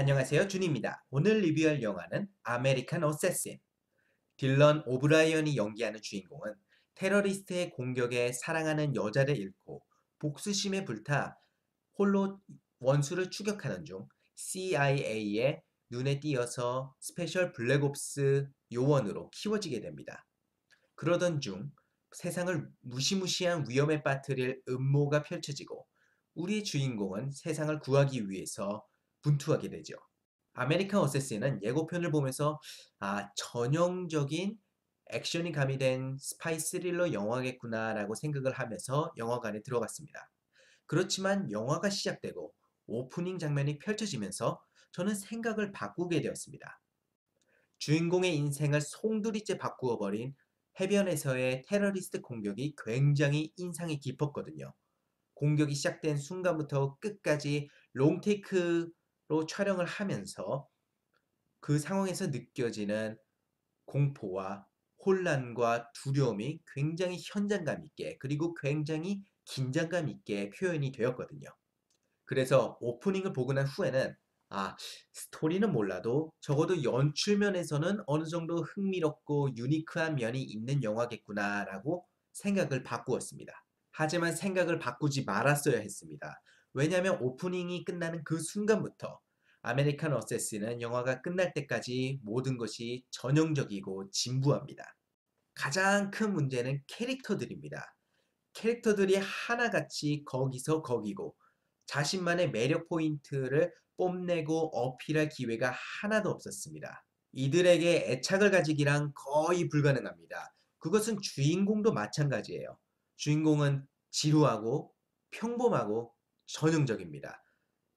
안녕하세요, 준입니다. 오늘 리뷰할 영화는 아메리칸 어세신. 딜런 오브라이언이 연기하는 주인공은 테러리스트의 공격에 사랑하는 여자를 잃고 복수심에 불타 홀로 원수를 추격하는 중 CIA의 눈에 띄어서 스페셜 블랙옵스 요원으로 키워지게 됩니다. 그러던 중 세상을 무시무시한 위험에 빠뜨릴 음모가 펼쳐지고 우리의 주인공은 세상을 구하기 위해서 분투하게 되죠. 아메리칸 어세신은 예고편을 보면서 전형적인 액션이 가미된 스파이 스릴러 영화겠구나라고 생각을 하면서 영화관에 들어갔습니다. 그렇지만 영화가 시작되고 오프닝 장면이 펼쳐지면서 저는 생각을 바꾸게 되었습니다. 주인공의 인생을 송두리째 바꾸어 버린 해변에서의 테러리스트 공격이 굉장히 인상이 깊었거든요. 공격이 시작된 순간부터 끝까지 롱테이크로 촬영을 하면서 그 상황에서 느껴지는 공포와 혼란과 두려움이 굉장히 현장감 있게 그리고 굉장히 긴장감 있게 표현이 되었거든요. 그래서 오프닝을 보고 난 후에는 스토리는 몰라도 적어도 연출면에서는 어느 정도 흥미롭고 유니크한 면이 있는 영화겠구나라고 생각을 바꾸었습니다. 하지만 생각을 바꾸지 말았어야 했습니다. 왜냐하면 오프닝이 끝나는 그 순간부터 아메리칸 어세신은 영화가 끝날 때까지 모든 것이 전형적이고 진부합니다. 가장 큰 문제는 캐릭터들입니다. 캐릭터들이 하나같이 거기서 거기고 자신만의 매력 포인트를 뽐내고 어필할 기회가 하나도 없었습니다. 이들에게 애착을 가지기란 거의 불가능합니다. 그것은 주인공도 마찬가지예요. 주인공은 지루하고 평범하고 전형적입니다.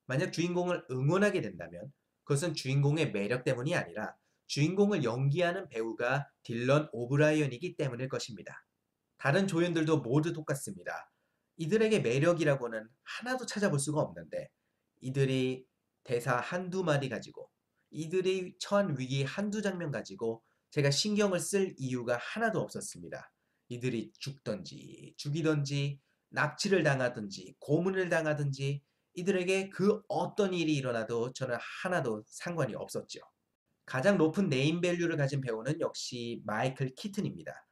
만약 주인공을 응원하게 된다면 그것은 주인공의 매력 때문이 아니라 주인공을 연기하는 배우가 딜런 오브라이언이기 때문일 것입니다. 다른 조연들도 모두 똑같습니다. 이들에게 매력이라고는 하나도 찾아볼 수가 없는데 이들이 대사 한두 마디 가지고 이들이 처한 위기 한두 장면 가지고 제가 신경을 쓸 이유가 하나도 없었습니다. 이들이 죽든지 죽이든지 납치를 당하든지 고문을 당하든지 이들에게 그 어떤 일이 일어나도 저는 하나도 상관이 없었죠. 가장 높은 네임밸류를 가진 배우는 역시 마이클 키튼입니다.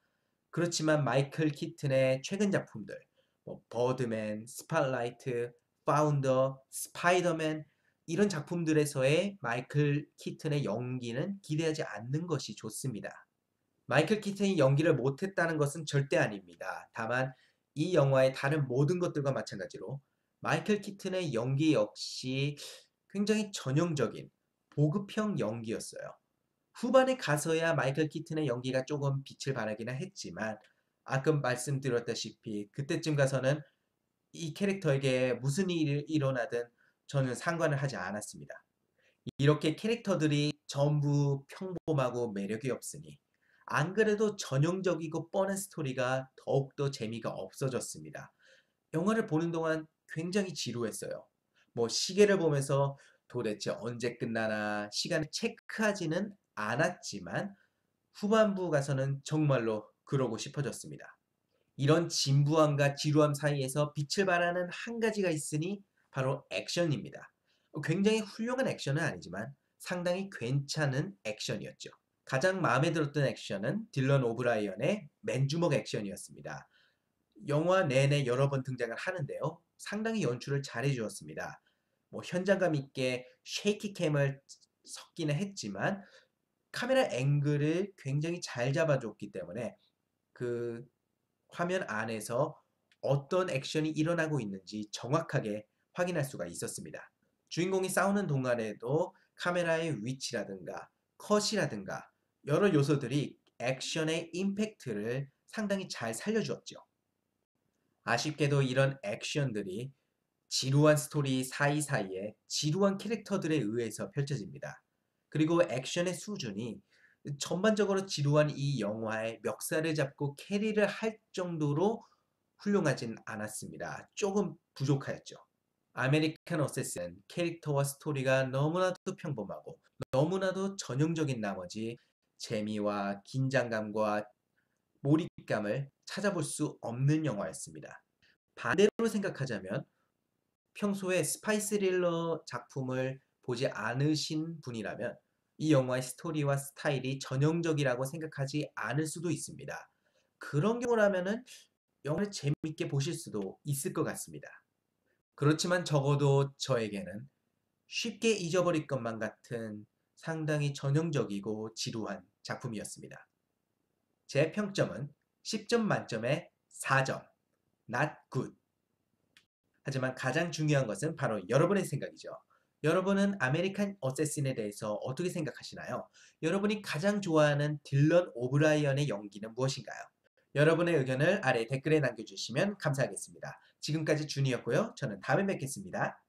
그렇지만 마이클 키튼의 최근 작품들, 버드맨, 스팟라이트, 파운더, 스파이더맨 이런 작품들에서의 마이클 키튼의 연기는 기대하지 않는 것이 좋습니다. 마이클 키튼이 연기를 못했다는 것은 절대 아닙니다. 다만 이 영화의 다른 모든 것들과 마찬가지로 마이클 키튼의 연기 역시 굉장히 전형적인 보급형 연기였어요. 후반에 가서야 마이클 키튼의 연기가 조금 빛을 발하기는 했지만 아까 말씀드렸다시피 그때쯤 가서는 이 캐릭터에게 무슨 일이 일어나든 저는 상관을 하지 않았습니다. 이렇게 캐릭터들이 전부 평범하고 매력이 없으니 안 그래도 전형적이고 뻔한 스토리가 더욱더 재미가 없어졌습니다. 영화를 보는 동안 굉장히 지루했어요. 시계를 보면서 도대체 언제 끝나나 시간을 체크하지는 않았지만 후반부 가서는 정말로 그러고 싶어졌습니다. 이런 진부함과 지루함 사이에서 빛을 발하는 한 가지가 있으니 바로 액션입니다. 굉장히 훌륭한 액션은 아니지만 상당히 괜찮은 액션이었죠. 가장 마음에 들었던 액션은 딜런 오브라이언의 맨주먹 액션이었습니다. 영화 내내 여러 번 등장을 하는데요. 상당히 연출을 잘해 주었습니다. 현장감 있게 쉐이키캠을 섞기는 했지만 카메라 앵글을 굉장히 잘 잡아줬기 때문에 그 화면 안에서 어떤 액션이 일어나고 있는지 정확하게 확인할 수가 있었습니다. 주인공이 싸우는 동안에도 카메라의 위치라든가 컷이라든가 여러 요소들이 액션의 임팩트를 상당히 잘 살려주었죠. 아쉽게도 이런 액션들이 지루한 스토리 사이사이에 지루한 캐릭터들에 의해서 펼쳐집니다. 그리고 액션의 수준이 전반적으로 지루한 이 영화의 멱살을 잡고 캐리를 할 정도로 훌륭하진 않았습니다. 조금 부족하였죠. 아메리칸 어세신 캐릭터와 스토리가 너무나도 평범하고 너무나도 전형적인 나머지 재미와 긴장감과 몰입감을 찾아볼 수 없는 영화였습니다. 반대로 생각하자면 평소에 스파이 스릴러 작품을 보지 않으신 분이라면 이 영화의 스토리와 스타일이 전형적이라고 생각하지 않을 수도 있습니다. 그런 경우라면은 영화를 재밌게 보실 수도 있을 것 같습니다. 그렇지만 적어도 저에게는 쉽게 잊어버릴 것만 같은 상당히 전형적이고 지루한 작품이었습니다. 제 평점은 10점 만점에 4점, not good. 하지만 가장 중요한 것은 바로 여러분의 생각이죠. 여러분은 아메리칸 어세신에 대해서 어떻게 생각하시나요? 여러분이 가장 좋아하는 딜런 오브라이언의 연기는 무엇인가요? 여러분의 의견을 아래 댓글에 남겨주시면 감사하겠습니다. 지금까지 준이었고요. 저는 다음에 뵙겠습니다.